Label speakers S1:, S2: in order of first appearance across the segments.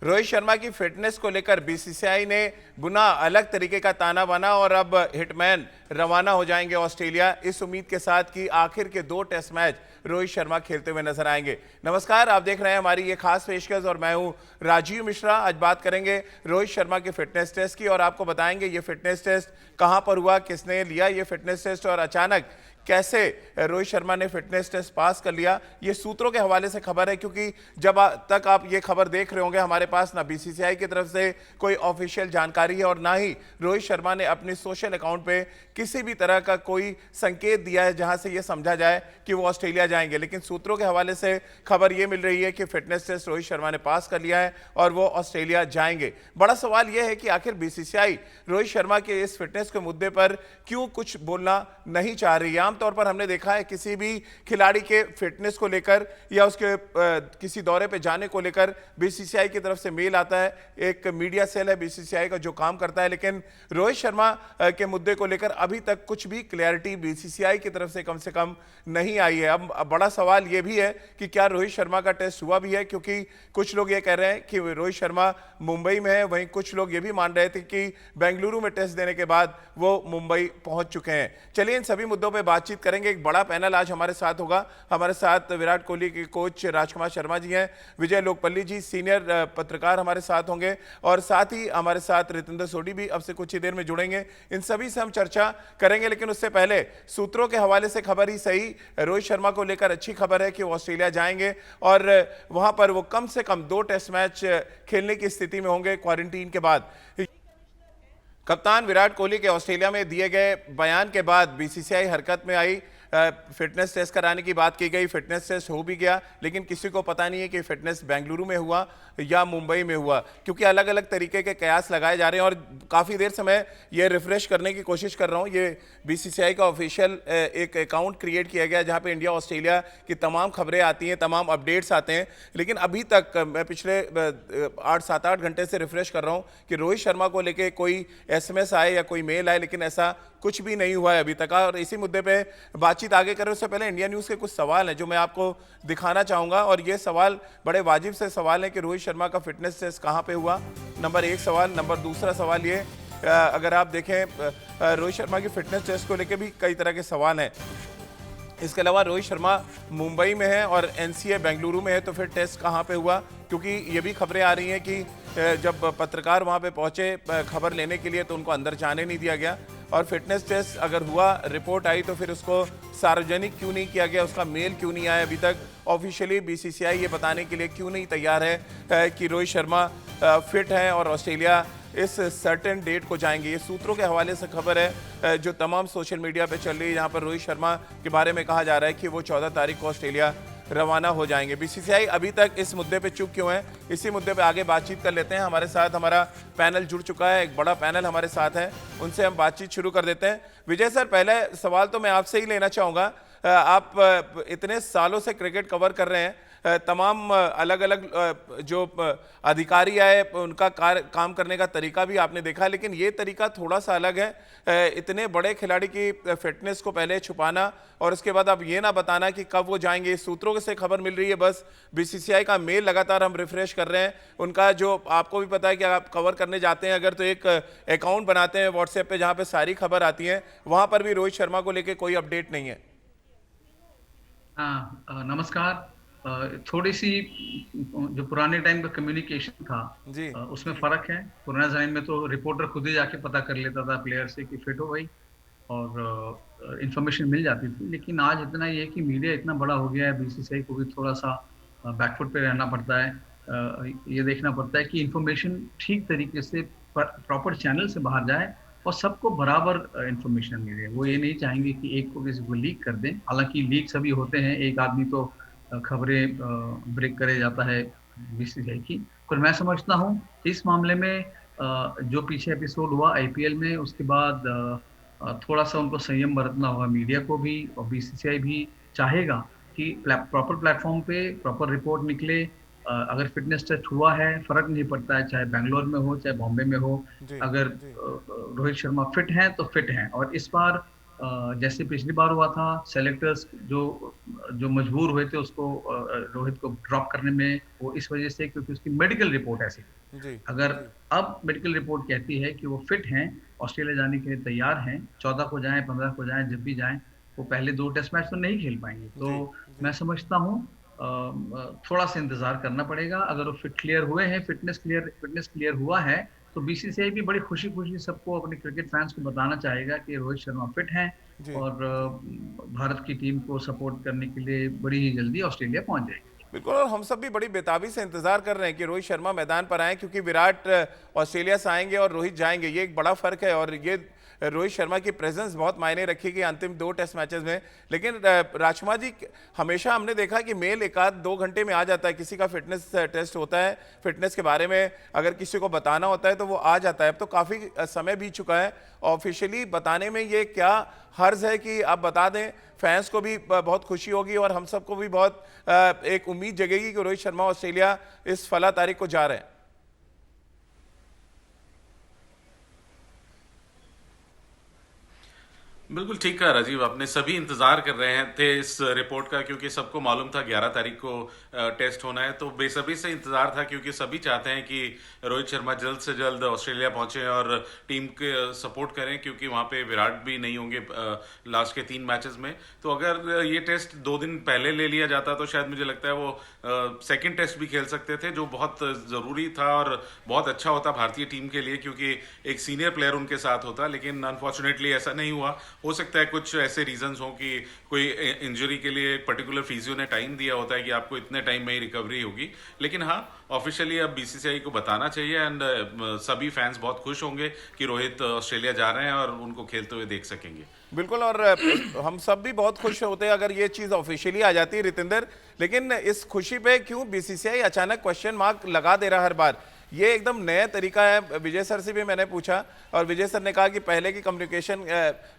S1: रोहित शर्मा की फिटनेस को लेकर बीसीसीआई ने बुना अलग तरीके का ताना बाना और अब हिटमैन रवाना हो जाएंगे ऑस्ट्रेलिया, इस उम्मीद के साथ कि आखिर के 2 टेस्ट मैच रोहित शर्मा खेलते हुए नजर आएंगे। नमस्कार, आप देख रहे हैं हमारी ये खास पेशकश और मैं हूं राजीव मिश्रा। आज बात करेंगे रोहित शर्मा के फिटनेस टेस्ट की और आपको बताएंगे ये फिटनेस टेस्ट कहां पर हुआ, किसने लिया ये फिटनेस टेस्ट और अचानक कैसे रोहित शर्मा ने फिटनेस टेस्ट पास कर लिया। ये सूत्रों के हवाले से खबर है, क्योंकि जब तक आप ये खबर देख रहे होंगे हमारे पास ना बीसीसीआई की तरफ से कोई ऑफिशियल जानकारी है और ना ही रोहित शर्मा ने अपने सोशल अकाउंट पे किसी भी तरह का कोई संकेत दिया है जहां से ये समझा जाए कि वो ऑस्ट्रेलिया जाएंगे। लेकिन सूत्रों के हवाले से खबर ये मिल रही है कि फिटनेस टेस्ट रोहित शर्मा ने पास कर लिया है और वो ऑस्ट्रेलिया जाएंगे। बड़ा सवाल यह है कि आखिर बीसीसीआई रोहित शर्मा के इस फिटनेस के मुद्दे पर क्यों कुछ बोलना नहीं चाह रही है। आमतौर पर हमने देखा है किसी भी खिलाड़ी के फिटनेस को लेकर या उसके किसी दौरे पे जाने को लेकर बीसीसीआई की तरफ से मेल आता है, एक मीडिया सेल है बीसीसीआई का जो काम करता है, लेकिन रोहित शर्मा के मुद्दे को लेकर अभी तक कुछ भी क्लैरिटी बीसीसीआई की तरफ से कम नहीं आई है। अब बड़ा सवाल यह भी है कि क्या रोहित शर्मा का टेस्ट हुआ भी है, क्योंकि कुछ लोग ये कह रहे हैं कि रोहित शर्मा मुंबई में है, वहीं कुछ लोग ये भी मान रहे थे कि बेंगलुरु में टेस्ट देने के बाद वो मुंबई पहुंच चुके हैं। चलिए इन सभी मुद्दों पर बातचीत करेंगे। एक बड़ा पैनल आज हमारे साथ होगा। हमारे साथ विराट कोहली के कोच राजकुमार शर्मा जी हैं, विजय लोकपल्ली जी सीनियर पत्रकार हमारे साथ होंगे और साथ ही हमारे साथ रितेंद्र सोडी भी अब से कुछ ही देर में जुड़ेंगे। इन सभी से हम चर्चा करेंगे, लेकिन उससे पहले सूत्रों के हवाले से खबर ही सही, रोहित शर्मा को लेकर अच्छी खबर है कि वो ऑस्ट्रेलिया जाएंगे और वहां पर वो कम से कम 2 टेस्ट मैच खेलने की स्थिति में होंगे क्वारंटीन के बाद। कप्तान विराट कोहली के ऑस्ट्रेलिया में दिए गए बयान के बाद बीसीसीआई हरकत में आई। फिटनेस टेस्ट कराने की बात की गई, फिटनेस टेस्ट हो भी गया, लेकिन किसी को पता नहीं है कि फिटनेस बेंगलुरु में हुआ या मुंबई में हुआ, क्योंकि अलग अलग तरीके के कयास लगाए जा रहे हैं। और काफ़ी देर से मैं ये रिफ्रेश करने की कोशिश कर रहा हूँ। ये बीसीसीआई का ऑफिशियल एक अकाउंट क्रिएट किया गया जहाँ पे इंडिया ऑस्ट्रेलिया की तमाम खबरें आती हैं, तमाम अपडेट्स आते हैं, लेकिन अभी तक मैं पिछले 7-8 घंटे से रिफ्रेश कर रहा हूँ कि रोहित शर्मा को लेके कोई एसएमएस आए या कोई मेल आए, लेकिन ऐसा कुछ भी नहीं हुआ है अभी तक। और इसी मुद्दे पे बातचीत आगे करें उससे पहले इंडिया न्यूज़ के कुछ सवाल हैं जो मैं आपको दिखाना चाहूँगा, और ये सवाल बड़े वाजिब से सवाल हैं कि रोहित शर्मा का फिटनेस टेस्ट कहाँ पे हुआ, नंबर 1 सवाल। नंबर दूसरा सवाल ये, अगर आप देखें रोहित शर्मा की फिटनेस टेस्ट को लेकर भी कई तरह के सवाल हैं। इसके अलावा रोहित शर्मा मुंबई में है और एनसीए बेंगलुरु में है, तो फिर टेस्ट कहाँ पे हुआ, क्योंकि ये भी खबरें आ रही हैं कि जब पत्रकार वहाँ पे पहुँचे खबर लेने के लिए तो उनको अंदर जाने नहीं दिया गया। और फिटनेस टेस्ट अगर हुआ, रिपोर्ट आई, तो फिर उसको सार्वजनिक क्यों नहीं किया गया, उसका मेल क्यों नहीं आया अभी तक। ऑफिशियली बीसीसीआई ये बताने के लिए क्यों नहीं तैयार है कि रोहित शर्मा फिट हैं और ऑस्ट्रेलिया इस सर्टेन डेट को जाएंगे। ये सूत्रों के हवाले से खबर है जो तमाम सोशल मीडिया पे चल रही है, जहां पर रोहित शर्मा के बारे में कहा जा रहा है कि वो 14 तारीख को ऑस्ट्रेलिया रवाना हो जाएंगे। बीसीसीआई अभी तक इस मुद्दे पे चुप क्यों है, इसी मुद्दे पे आगे बातचीत कर लेते हैं। हमारे साथ हमारा पैनल जुड़ चुका है, एक बड़ा पैनल हमारे साथ है, उनसे हम बातचीत शुरू कर देते हैं। विजय सर, पहले सवाल तो मैं आपसे ही लेना चाहूँगा। आप इतने सालों से क्रिकेट कवर कर रहे हैं, तमाम अलग अलग जो अधिकारी आए उनका काम करने का तरीका भी आपने देखा, लेकिन ये तरीका थोड़ा सा अलग है। इतने बड़े खिलाड़ी की फिटनेस को पहले छुपाना और उसके बाद अब ये ना बताना कि कब वो जाएंगे। सूत्रों से खबर मिल रही है, बस बीसीसीआई का मेल लगातार हम रिफ्रेश कर रहे हैं, उनका जो आपको भी पता है कि आप कवर करने जाते हैं अगर, तो एक अकाउंट बनाते हैं व्हाट्सएप पे जहाँ पे सारी खबर आती है, वहाँ पर भी रोहित शर्मा को लेकर कोई अपडेट नहीं है।
S2: हाँ, नमस्कार। थोड़ी सी जो पुराने टाइम का कम्युनिकेशन था
S1: जी
S2: उसमें फर्क है। पुराने टाइम में तो रिपोर्टर खुद ही जाके पता कर लेता था प्लेयर से कि फिट हो भाई, और इंफॉर्मेशन मिल जाती थी। लेकिन आज इतना ये है कि मीडिया इतना बड़ा हो गया है, बीसीसीआई को भी थोड़ा सा बैकफुट पे रहना पड़ता है। ये देखना पड़ता है कि इंफॉर्मेशन ठीक तरीके से प्रॉपर चैनल से बाहर जाए और सबको बराबर इंफॉर्मेशन मिले। वो ये नहीं चाहेंगे कि एक को किसी को लीक कर दें। हालांकि लीक सभी होते हैं, एक आदमी तो खबरें ब्रेक करे जाता है बीसीसीआई की। पर मैं समझता हूँ इस मामले में जो पीछे एपिसोड हुआ आईपीएल में, उसके बाद थोड़ा सा उनको संयम बरतना होगा, मीडिया को भी, और बीसीसीआई भी चाहेगा कि प्रॉपर प्लेटफॉर्म पे प्रॉपर रिपोर्ट निकले। अगर फिटनेस टेस्ट हुआ है, फर्क नहीं पड़ता है चाहे बैंगलोर में हो चाहे बॉम्बे में हो।
S1: जी
S2: अगर
S1: जी।
S2: रोहित शर्मा फिट हैं तो फिट हैं। और इस बार जैसे पिछली बार हुआ था, सेलेक्टर्स जो जो मजबूर हुए थे उसको रोहित को ड्रॉप करने में, वो इस वजह से क्योंकि उसकी मेडिकल रिपोर्ट ऐसी थी।
S1: जी।
S2: अगर अब मेडिकल रिपोर्ट कहती है कि वो फिट हैं, ऑस्ट्रेलिया जाने के लिए तैयार हैं, 14 को जाएं, 15 को जाएं, जब भी जाएं, वो पहले 2 टेस्ट मैच तो नहीं खेल पाएंगे। तो
S1: जी।
S2: मैं समझता हूँ थोड़ा सा इंतजार करना पड़ेगा। अगर वो फिट क्लियर हुए हैं, फिटनेस क्लियर हुआ है, तो बीसीसीआई भी बड़ी खुशी खुशी सबको, अपने क्रिकेट फैंस को बताना चाहेगा कि रोहित शर्मा फिट हैं
S1: जी।
S2: और भारत की टीम को सपोर्ट करने के लिए बड़ी ही जल्दी ऑस्ट्रेलिया पहुंच जाएगी।
S1: बिल्कुल, और हम सब भी बड़ी बेताबी से इंतजार कर रहे हैं कि रोहित शर्मा मैदान पर आए, क्योंकि विराट ऑस्ट्रेलिया से आएंगे और रोहित जाएंगे, ये एक बड़ा फर्क है। और ये रोहित शर्मा की प्रेजेंस बहुत मायने रखेगी अंतिम 2 टेस्ट मैचेस में। लेकिन राजकुमार जी, हमेशा हमने देखा कि मेल एक आध 2 घंटे में आ जाता है, किसी का फिटनेस टेस्ट होता है, फिटनेस के बारे में अगर किसी को बताना होता है तो वो आ जाता है। अब तो काफ़ी समय बीत चुका है, ऑफिशियली बताने में ये क्या हर्ज है कि आप बता दें, फैंस को भी बहुत खुशी होगी और हम सबको भी बहुत एक उम्मीद जगेगी कि रोहित शर्मा ऑस्ट्रेलिया इस फला तारीख को जा रहे हैं।
S3: बिल्कुल ठीक कहा राजीव आपने। सभी इंतजार कर रहे हैं थे इस रिपोर्ट का, क्योंकि सबको मालूम था 11 तारीख को टेस्ट होना है, तो बेसब्री से इंतजार था, क्योंकि सभी चाहते हैं कि रोहित शर्मा जल्द से जल्द ऑस्ट्रेलिया पहुंचे और टीम के सपोर्ट करें, क्योंकि वहां पे विराट भी नहीं होंगे लास्ट के 3 मैचेस में। तो अगर ये टेस्ट 2 दिन पहले ले लिया जाता तो शायद मुझे लगता है वो सेकेंड टेस्ट भी खेल सकते थे, जो बहुत ज़रूरी था और बहुत अच्छा होता भारतीय टीम के लिए, क्योंकि एक सीनियर प्लेयर उनके साथ होता। लेकिन अनफॉर्चुनेटली ऐसा नहीं हुआ। हो सकता है कुछ ऐसे रीजंस हों कि कोई इंजरी के लिए एक पर्टिकुलर फिजियो ने टाइम दिया होता है कि आपको इतने टाइम में ही रिकवरी होगी। लेकिन हाँ, ऑफिशियली अब बीसीसीआई को बताना चाहिए एंड सभी फैंस बहुत खुश होंगे कि रोहित ऑस्ट्रेलिया जा रहे हैं और उनको खेलते हुए देख सकेंगे।
S1: बिल्कुल, और हम सब भी बहुत खुश होते हैं अगर ये चीज़ ऑफिशियली आ जाती है रितेंद्र। लेकिन इस खुशी पे क्यों बीसीसीआई अचानक क्वेश्चन मार्क लगा दे रहा हर बार? ये एकदम नया तरीका है। विजय सर से भी मैंने पूछा और विजय सर ने कहा कि पहले की कम्युनिकेशन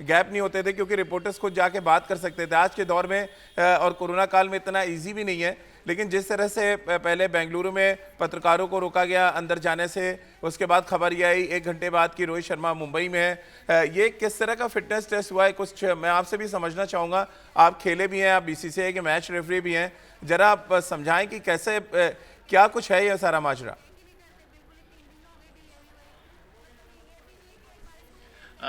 S1: गैप नहीं होते थे, क्योंकि रिपोर्टर्स खुद जाके बात कर सकते थे। आज के दौर में और कोरोना काल में इतना ईजी भी नहीं है। लेकिन जिस तरह से पहले बेंगलुरु में पत्रकारों को रोका गया अंदर जाने से, उसके बाद खबर ये आई 1 घंटे बाद कि रोहित शर्मा मुंबई में है, ये किस तरह का फिटनेस टेस्ट हुआ है, कुछ मैं आपसे भी समझना चाहूँगा। आप खेले भी हैं, आप बीसीसीआई के मैच रेफरी भी हैं, जरा आप समझाएं कि कैसे क्या कुछ है यह सारा माजरा।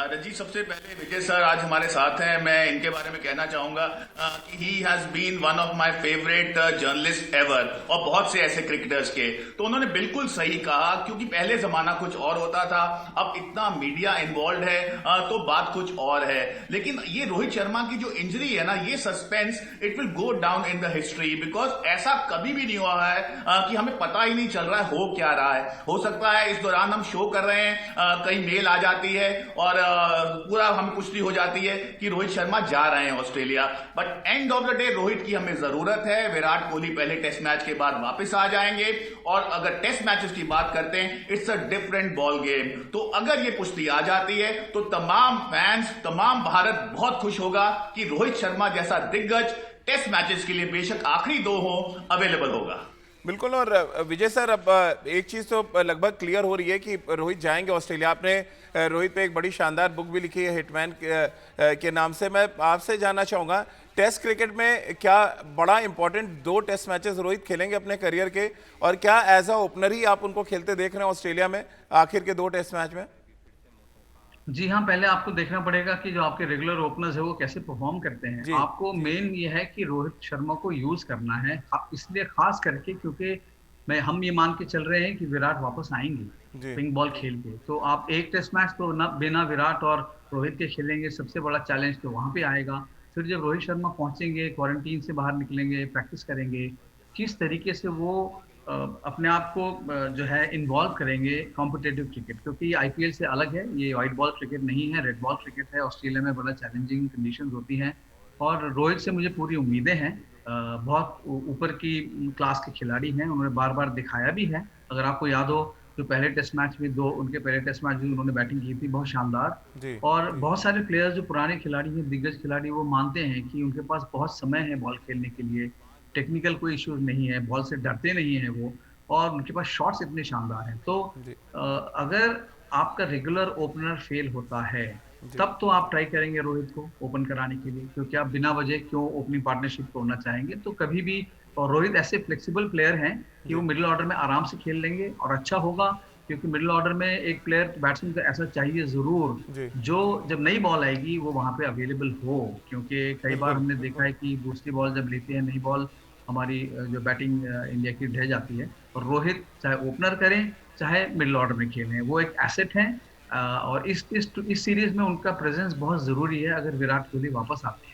S4: रजी, सबसे पहले विजय सर आज हमारे साथ हैं। मैं इनके बारे में कहना चाहूंगा कि he has been one of my favourite journalist ever, और बहुत से ऐसे क्रिकेटर्स के। तो उन्होंने बिल्कुल सही कहा, क्योंकि पहले जमाना कुछ और होता था, अब इतना मीडिया इन्वॉल्व है तो बात कुछ और है। लेकिन ये रोहित शर्मा की जो इंजरी है ना, ये suspense, it will go down in the history, because ऐसा कभी भी नहीं हुआ है कि हमें पता ही नहीं चल रहा है हो क्या रहा है। हो सकता है इस दौरान हम शो कर रहे हैं, कहीं मेल आ जाती है और पूरा हमें पुष्टि हो जाती है कि रोहित शर्मा जा रहे हैं Australia. But end of the day Rohit की हमें जरूरत है। विराट कोहली पहले टेस्ट मैच के बाद वापस आ जाएंगे, और अगर टेस्ट मैचेस की बात करते हैं, it's a different ball game. तो अगर ये पुष्टि आ जाती है तो तमाम फैंस, तमाम भारत बहुत खुश होगा कि रोहित शर्मा जैसा दिग्गज टेस्ट मैचेस के लिए बेशक आखिरी 2 हो, अवेलेबल होगा।
S1: बिल्कुल, और विजय सर, अब एक चीज़ तो लगभग क्लियर हो रही है कि रोहित जाएंगे ऑस्ट्रेलिया। आपने रोहित पे एक बड़ी शानदार बुक भी लिखी है हिटमैन के नाम से। मैं आपसे जानना चाहूँगा, टेस्ट क्रिकेट में क्या बड़ा इंपॉर्टेंट 2 टेस्ट मैचेस रोहित खेलेंगे अपने करियर के, और क्या एज अ ओपनर ही आप उनको खेलते देख रहे हैं ऑस्ट्रेलिया में आखिर के 2 टेस्ट मैच में?
S2: जी हाँ, पहले आपको देखना पड़ेगा कि जो आपके रेगुलर ओपनर्स है वो कैसे परफॉर्म करते हैं।
S1: जी।
S2: आपको मेन ये है कि रोहित शर्मा को यूज करना है, इसलिए खास करके क्योंकि हम ये मान के चल रहे हैं कि विराट वापस आएंगे
S1: जी।
S2: पिंक बॉल खेल के। तो आप एक टेस्ट मैच तो ना बिना विराट और रोहित के खेलेंगे, सबसे बड़ा चैलेंज तो वहां पे आएगा। फिर जब रोहित शर्मा पहुंचेंगे, क्वारंटीन से बाहर निकलेंगे, प्रैक्टिस करेंगे, किस तरीके से वो अपने आप को जो है इन्वॉल्व करेंगे कॉम्पिटेटिव क्रिकेट, क्योंकि आईपीएल से अलग है, ये व्हाइट बॉल क्रिकेट नहीं है, रेड बॉल क्रिकेट है। ऑस्ट्रेलिया में बड़ा चैलेंजिंग कंडीशंस होती हैं, और रोहित से मुझे पूरी उम्मीदें हैं। बहुत ऊपर की क्लास के खिलाड़ी हैं, उन्होंने बार बार दिखाया भी है। अगर आपको याद हो, जो पहले टेस्ट मैच में उनके पहले टेस्ट मैच में उन्होंने बैटिंग की थी, बहुत शानदार।
S1: जी।
S2: और बहुत सारे प्लेयर्स जो पुराने खिलाड़ी हैं, दिग्गज खिलाड़ी, वो मानते हैं कि उनके पास बहुत समय है बॉल खेलने के लिए, टेक्निकल कोई इश्यूज नहीं है, बॉल से डरते नहीं है वो, और उनके पास शॉट्स इतने शानदार हैं। तो
S1: जी।
S2: अगर आपका रेगुलर ओपनर फेल होता है तब तो आप ट्राई करेंगे रोहित को ओपन कराने के लिए, क्योंकि आप बिना वजह क्यों ओपनिंग पार्टनरशिप तोड़ना चाहेंगे। तो कभी भी, और रोहित ऐसे फ्लेक्सिबल प्लेयर हैं कि वो मिडिल ऑर्डर में आराम से खेल लेंगे और अच्छा होगा, क्योंकि मिडिल ऑर्डर में एक प्लेयर बैट्समैन को ऐसा चाहिए जरूर
S1: जी
S2: जो जब नई बॉल आएगी वो वहां पे अवेलेबल हो, क्योंकि कई बार
S1: बिल्कुल
S2: हमने देखा है कि दूसरी बॉल जब लेती है नई बॉल, हमारी जो बैटिंग इंडिया की ढह जाती है। और रोहित चाहे ओपनर करें चाहे मिडिल ऑर्डर में खेलें, वो एक एसेट है। और इस सीरीज में उनका प्रेजेंस बहुत जरूरी है अगर विराट कोहली वापस आते हैं।